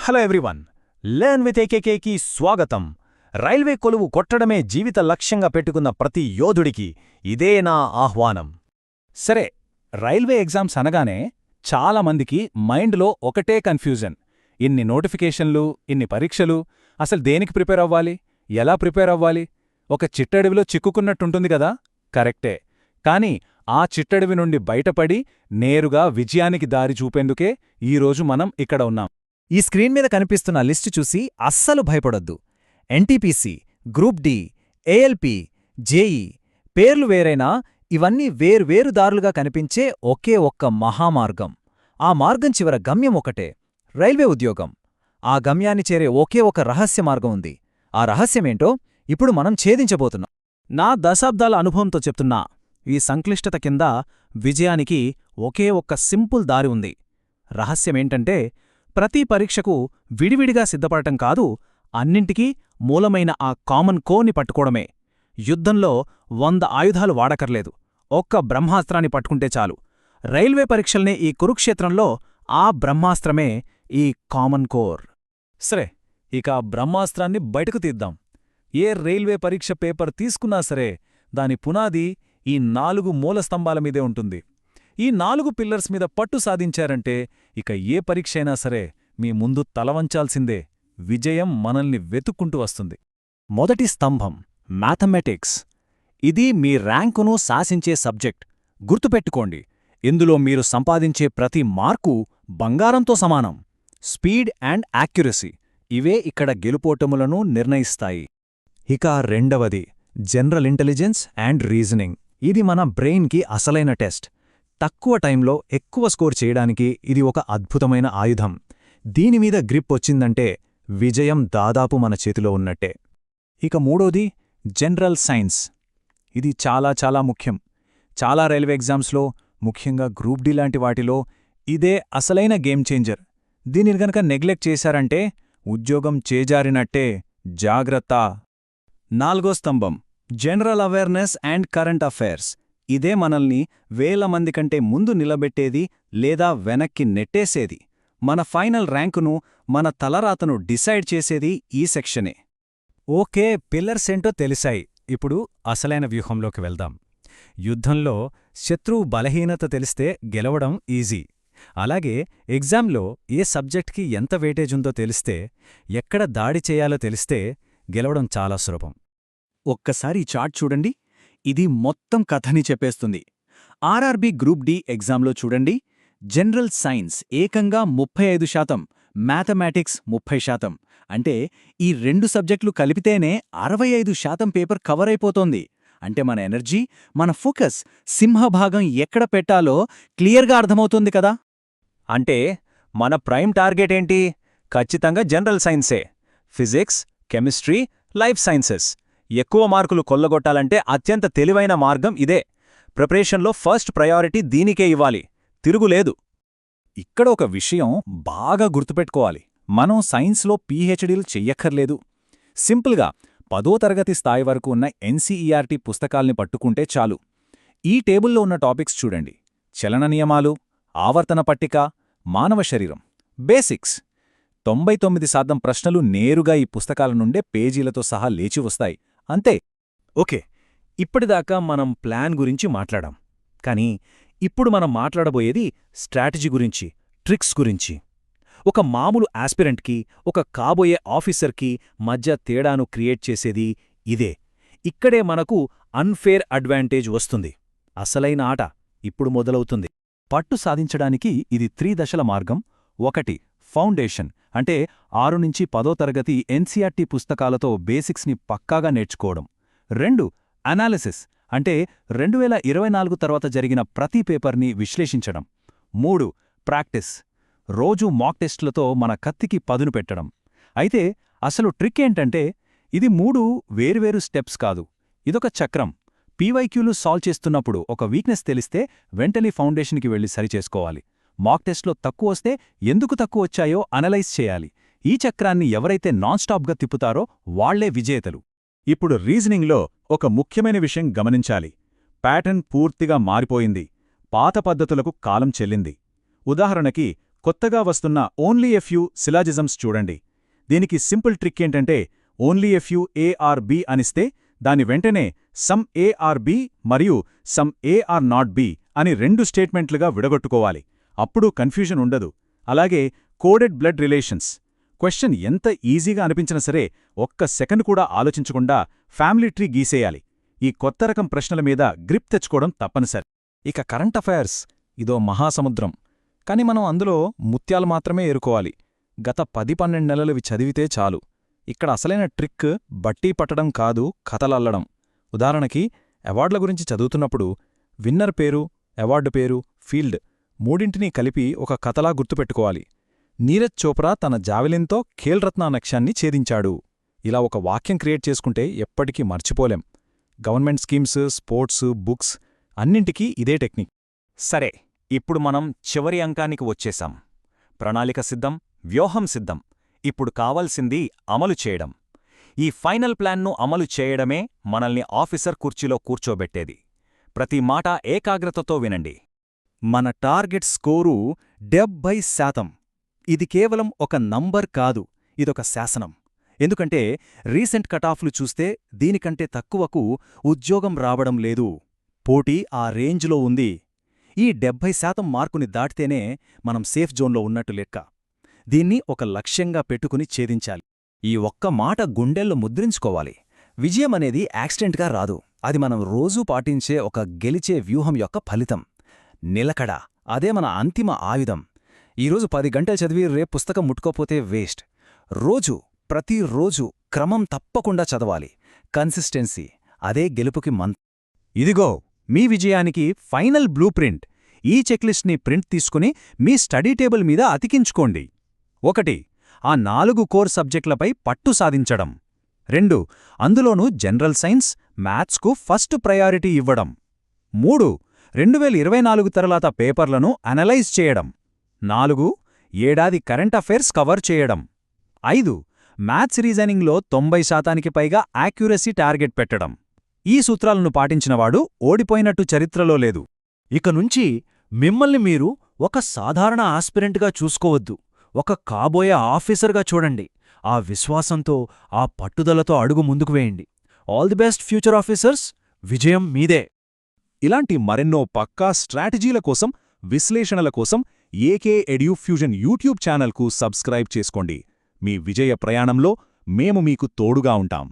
Hello everyone, learn with ఏకేకేకి స్వాగతం. Railway కొలువు కొట్టడమే జీవిత లక్ష్యంగా పెట్టుకున్న ప్రతి యోధుడికి ఇదే నా ఆహ్వానం. సరే, రైల్వే ఎగ్జామ్స్ అనగానే చాలామందికి మైండ్లో ఒకటే కన్ఫ్యూజన్. ఇన్ని నోటిఫికేషన్లు, ఇన్ని పరీక్షలు, అసలు దేనికి ప్రిపేర్ అవ్వాలి, ఎలా ప్రిపేర్ అవ్వాలి? ఒక చిట్టడివిలో చిక్కుకున్నట్టుంటుంది కదా. కరెక్టే. కానీ ఆ చిట్టడివి నుండి బయటపడి నేరుగా విజయానికి దారి చూపేందుకే ఈరోజు మనం ఇక్కడ ఉన్నాం. ఈ స్క్రీన్ మీద కనిపిస్తున్న లిస్టు చూసి అస్సలు భయపడొద్దు. NTPC, group D, ALP, JE పేర్లు వేరైనా ఇవన్నీ వేర్వేరు దారులుగా కనిపించే ఒకే ఒక్క మహామార్గం. ఆ మార్గం చివర గమ్యం ఒకటే, రైల్వే ఉద్యోగం. ఆ గమ్యాన్ని చేరే ఒకే ఒక రహస్య మార్గం ఉంది. ఆ రహస్యమేంటో ఇప్పుడు మనం ఛేదించబోతున్నాం. నా దశాబ్దాల అనుభవంతో చెప్తున్నా, ఈ సంక్లిష్టత కింద విజయానికి ఒకే ఒక్క సింపుల్ దారి ఉంది. రహస్యమేంటంటే, ప్రతి పరీక్షకు విడివిడిగా సిద్ధపడటం కాదు, అన్నింటికీ మూలమైన ఆ కామన్ కోర్ని పట్టుకోవడమే. యుద్ధంలో 100 ఆయుధాలు వాడకర్లేదు, ఒక్క బ్రహ్మాస్త్రాన్ని పట్టుకుంటే చాలు. రైల్వే పరీక్షల్నే ఈ కురుక్షేత్రంలో ఆ బ్రహ్మాస్త్రమే ఈ కామన్ కోర్. సరే, ఇక బ్రహ్మాస్త్రాన్ని బయటకు తీద్దాం. ఏ రైల్వే పరీక్ష పేపర్ తీసుకున్నా సరే, దాని పునాది ఈ 4 మూలస్తంభాల మీదే ఉంటుంది. ఈ 4 పిల్లర్స్ మీద పట్టు సాధించారంటే ఇక ఏ పరీక్షైనా సరే మీ ముందు తలవంచాల్సిందే. విజయం మనల్ని వెతుక్కుంటూ వస్తుంది. మొదటి స్తంభం మ్యాథమెటిక్స్. ఇది మీ ర్యాంకును శాసించే సబ్జెక్ట్. గుర్తుపెట్టుకోండి, ఇందులో మీరు సంపాదించే ప్రతి మార్కు బంగారంతో సమానం. స్పీడ్ అండ్ యాక్యురసీ ఇవే ఇక్కడ గెలుపోటములను నిర్ణయిస్తాయి. ఇక రెండవది జనరల్ ఇంటెలిజెన్స్ అండ్ రీజనింగ్. ఇది మన బ్రెయిన్కి అసలైన టెస్ట్. తక్కువ టైంలో ఎక్కువ స్కోర్ చేయడానికి ఇది ఒక అద్భుతమైన ఆయుధం. దీనిమీద గ్రిప్ వచ్చిందంటే విజయం దాదాపు మన చేతిలో ఉన్నట్టే. ఇక మూడోది జనరల్ సైన్స్. ఇది చాలా చాలా ముఖ్యం. చాలా రైల్వే ఎగ్జామ్స్లో, ముఖ్యంగా గ్రూప్ డి లాంటి వాటిలో ఇదే అసలైన గేమ్ చేంజర్. దీనిని గనక నెగ్లెక్ట్ చేశారంటే ఉద్యోగం చేజారినట్టే. జాగ్రత్త. నాలుగో స్తంభం general awareness and current affairs. ఇదే మనల్ని వేల మంది కంటే ముందు నిలబెట్టేది లేదా వెనక్కి నెట్టేసేది. మన ఫైనల్ ర్యాంకును, మన తలరాతను డిసైడ్ చేసేది ఈ సెక్షనే. ఓకే, పిల్లర్స్ ఏంటో తెలిసాయి. ఇప్పుడు అసలైన వ్యూహంలోకి వెళ్దాం. యుద్ధంలో శత్రువు బలహీనత తెలిస్తే గెలవడం ఈజీ. అలాగే ఎగ్జామ్లో ఏ సబ్జెక్ట్కి ఎంత వెయిటేజుందో తెలిస్తే, ఎక్కడ దాడి చేయాలో తెలిస్తే గెలవడం చాలా సులభం. ఒక్కసారి ఈ చార్ట్ చూడండి. ఇది మొత్తం కథని చెప్పేస్తుంది. ఆర్ఆర్బీ గ్రూప్ డి ఎగ్జామ్లో చూడండి, జనరల్ సైన్స్ ఏకంగా 35%, మ్యాథమెటిక్స్ 30%. అంటే ఈ 2 సబ్జెక్టులు కలిపితేనే 65% పేపర్ కవర్ అయిపోతోంది. అంటే మన ఎనర్జీ, మన ఫోకస్, సింహభాగం ఎక్కడ పెట్టాలో క్లియర్గా అర్థమవుతుంది కదా. అంటే మన ప్రైమ్ టార్గెట్ ఏంటి? ఖచ్చితంగా జనరల్ సైన్సే. Physics, chemistry, life sciences. ఎక్కువ మార్కులు కొల్లగొట్టాలంటే అత్యంత తెలివైన మార్గం ఇదే. ప్రిపరేషన్లో ఫస్ట్ ప్రయారిటీ దీనికే ఇవ్వాలి, తిరుగులేదు. ఇక్కడ ఒక విషయం బాగా గుర్తుపెట్టుకోవాలి. మనం సైన్స్లో పీహెచ్డీలు చెయ్యక్కర్లేదు. సింపుల్గా 10వ తరగతి స్థాయి వరకు ఉన్న ఎన్సీఈఆర్టీ పుస్తకాల్ని పట్టుకుంటే చాలు. ఈ టేబుల్లో ఉన్న టాపిక్స్ చూడండి: చలన నియమాలు, ఆవర్తన పట్టిక, మానవ శరీరం, బేసిక్స్. 99% ప్రశ్నలు నేరుగా ఈ పుస్తకాల నుండే పేజీలతో సహా లేచి వస్తాయి. అంతే. ఓకే, ఇప్పటిదాకా మనం ప్లాన్ గురించి మాట్లాడాం. కానీ ఇప్పుడు మనం మాట్లాడబోయేది స్ట్రాటజీ గురించి, ట్రిక్స్ గురించి. ఒక మామూలు ఆస్పిరెంట్కి, ఒక కాబోయే ఆఫీసర్కి మధ్య తేడాను క్రియేట్ చేసేది ఇదే. ఇక్కడే మనకు అన్ఫేర్ అడ్వాంటేజ్ వస్తుంది. అసలైన ఆట ఇప్పుడు మొదలవుతుంది. పట్టు సాధించడానికి ఇది 3 దశల మార్గం. 1. ఫౌండేషన్, అంటే 6 నుంచి 10వ తరగతి ఎన్సీఆర్టీ పుస్తకాలతో బేసిక్స్ని పక్కాగా నేర్చుకోవడం. 2. అనాలిసిస్, అంటే 2024 తర్వాత జరిగిన ప్రతి పేపర్ని విశ్లేషించడం. 3. ప్రాక్టీస్, రోజూ మాక్ టెస్టులతో మన కత్తికి పదును పెట్టడం. అయితే అసలు ట్రిక్ ఏంటంటే, ఇది 3 వేర్వేరు స్టెప్స్ కాదు, ఇదొక చక్రం. పీవైక్యూలు సాల్వ్ చేస్తున్నప్పుడు ఒక వీక్నెస్ తెలిస్తే వెంటనే ఫౌండేషన్కి వెళ్ళి సరిచేసుకోవాలి. మాక్ టెస్ట్లో తక్కువొస్తే ఎందుకు తక్కువొచ్చాయో అనలైజ్ చేయాలి. ఈ చక్రాన్ని ఎవరైతే నాన్ స్టాప్గా తిప్పుతారో వాళ్లే విజేతలు. ఇప్పుడు రీజనింగ్లో ఒక ముఖ్యమైన విషయం గమనించాలి. ప్యాటర్న్ పూర్తిగా మారిపోయింది. పాత పద్ధతులకు కాలం చెల్లింది. ఉదాహరణకి కొత్తగా వస్తున్న ఓన్లీ ఎ ఫ్యూ సిలాజిజమ్స్ చూడండి. దీనికి సింపుల్ ట్రిక్ ఏంటంటే only a few A are B అనిస్తే దాని వెంటనే సమ్ ఏ ఆర్ బి మరియు some A are not B అని 2 స్టేట్మెంట్లుగా విడగొట్టుకోవాలి. అప్పుడు కన్ఫ్యూజన్ ఉండదు. అలాగే కోడెడ్ బ్లడ్ రిలేషన్స్. క్వశ్చన్ ఎంత ఈజీగా అనిపించినా సరే ఒక్క సెకండ్ కూడా ఆలోచించకుండా ఫ్యామిలీ ట్రీ గీసేయాలి. ఈ కొత్త రకం ప్రశ్నల మీద గ్రిప్ తెచ్చుకోవడం తప్పనిసరి. ఇక కరెంట్ అఫైర్స్ ఇదో మహాసముద్రం. కాని మనం అందులో ముత్యాలు మాత్రమే ఏరుకోవాలి. గత 10-12 నెలలువి చదివితే చాలు. ఇక్కడ అసలైన ట్రిక్ బట్టీ పట్టడం కాదు, కథలల్లడం. ఉదాహరణకి అవార్డుల గురించి చదువుతున్నప్పుడు విన్నర్ పేరు, అవార్డు పేరు, ఫీల్డ్ మూడింటినీ కలిపి ఒక కథలా గుర్తుపెట్టుకోవాలి. నీరజ్ చోప్రా తన జావెలిన్తో ఖేల్రత్న లక్ష్యాన్ని ఛేదించాడు. ఇలా ఒక వాక్యం క్రియేట్ చేసుకుంటే ఎప్పటికీ మర్చిపోలేం. గవర్నమెంట్ స్కీమ్స్, స్పోర్ట్స్, బుక్స్ అన్నింటికీ ఇదే టెక్నిక్. సరే, ఇప్పుడు మనం చివరి అంకానికి వచ్చేశాం. ప్రణాళిక సిద్ధం, వ్యూహం సిద్ధం. ఇప్పుడు కావాల్సింది అమలు చేయడం. ఈ ఫైనల్ ప్లాన్ను అమలు చేయడమే మనల్ని ఆఫీసర్ కుర్చీలో కూర్చోబెట్టేది. ప్రతి మాట ఏకాగ్రతతో వినండి. మన టార్గెట్ స్కోరు 70%. ఇది కేవలం ఒక నంబర్ కాదు, ఇదొక శాసనం. ఎందుకంటే రీసెంట్ కటాఫ్లు చూస్తే దీనికంటే తక్కువకు ఉద్యోగం రావడం లేదు. పోటీ ఆ రేంజ్లో ఉంది. ఈ 70% మార్కుని దాటితేనే మనం సేఫ్ జోన్లో ఉన్నట్టు లెక్క. దీన్ని ఒక లక్ష్యంగా పెట్టుకుని ఛేదించాలి. ఈ ఒక్క మాట గుండెల్లో ముద్రించుకోవాలి. విజయమనేది యాక్సిడెంట్గా రాదు. అది మనం రోజూ పాటించే ఒక గెలిచే వ్యూహం యొక్క ఫలితం. నిలకడ, అదే మన అంతిమ ఆయుధం. ఈరోజు 10 గంటలు చదివి రేపు పుస్తకం ముట్టుకోపోతే వేస్ట్. ప్రతిరోజు క్రమం తప్పకుండా చదవాలి. కన్సిస్టెన్సీ, అదే గెలుపుకి ఇదిగో మీ విజయానికి ఫైనల్ బ్లూ ప్రింట్. ఈ చెక్లిస్ట్ని ప్రింట్ తీసుకుని మీ స్టడీ టేబుల్ మీద అతికించుకోండి. 1. ఆ 4 కోర్ సబ్జెక్టులపై పట్టు సాధించడం. 2. అందులోనూ జనరల్ సైన్స్, మ్యాథ్స్కు ఫస్ట్ ప్రయారిటీ ఇవ్వడం. 3. 2024 తర్వాత పేపర్లను అనలైజ్ చేయడం. 4. ఏడాది కరెంట్ అఫైర్స్ కవర్ చేయడం. 5. మ్యాథ్స్ రీజనింగ్లో 90% పైగా యాక్యురసీ టార్గెట్ పెట్టడం. ఈ సూత్రాలను పాటించినవాడు ఓడిపోయినట్టు చరిత్రలో లేదు. ఇక నుంచి మిమ్మల్ని మీరు ఒక సాధారణ ఆస్పిరెంట్గా చూసుకోవద్దు, ఒక కాబోయే ఆఫీసర్గా చూడండి. ఆ విశ్వాసంతో, ఆ పట్టుదలతో అడుగు ముందుకు వేయండి. All the best future officers. విజయం మీదే. ఇలాంటి మరెన్నో పక్కా స్ట్రాటజీల కోసం, విశ్లేషణల కోసం ఏకే ఎడ్యూఫ్యూజన్ యూట్యూబ్ ఛానల్కు సబ్స్క్రైబ్ చేసుకోండి. మీ విజయ ప్రయాణంలో మేము మీకు తోడుగా ఉంటాం.